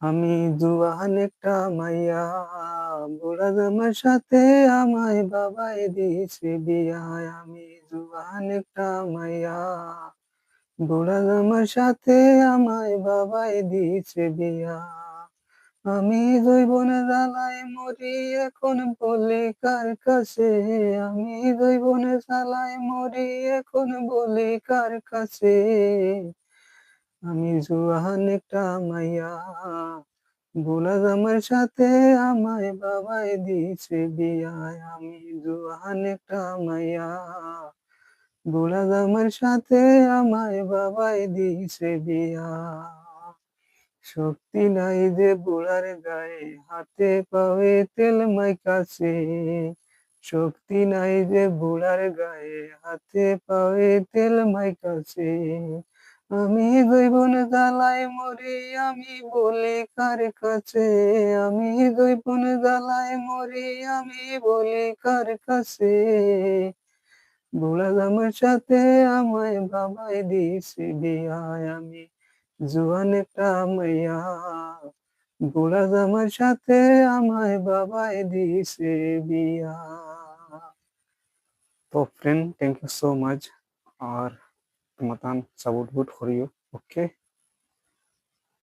আমি জুয়ান একটা মাইয়া, বুড়া জামার সাথে আমায় বাবাই দিছে বিয়ায়। আমি জুয়ান একটা মাইয়া, বুড়া জামার সাথে আমায় বাবাই দিছে বিয়া। আমি জৈবনে জ্বালায় মরি, এখন বলি কার কাছে। আমি জৈবনে জ্বালায় মরি, এখন বলি কার কাছে। আমি জুয়ান একটা মাইয়া, বুড়া জামার সাথে আমায় বাবাই দিছে বিয়ায়। আমি জুয়ান একটা মাইয়া, বুড়া জামার সাথে আমায় বাবাই দিছে বিয়া। শক্তি নাই যে বুড়ার গায়ে, হাতে পায়ে তেল মাইকাছে। শক্তি নাই যে বুড়ার গায়ে, হাতে পায়ে তেল মাইকাছে। আমি জৈবন জ্বালায় মরি, আমি বলি কার কাছে। আমি জৈবন জ্বালায় মরি, আমি বলি কার কাছে। বুড়া জামার সাথে আমায় বাবাই দিছে বিয়ায়। আমি জুয়ান একটা মাইয়া, বুড়া জামার সাথে আমায় বাবাই দিছে বিয়া। तो friend, thank you so much और मतान support good for you. Okay.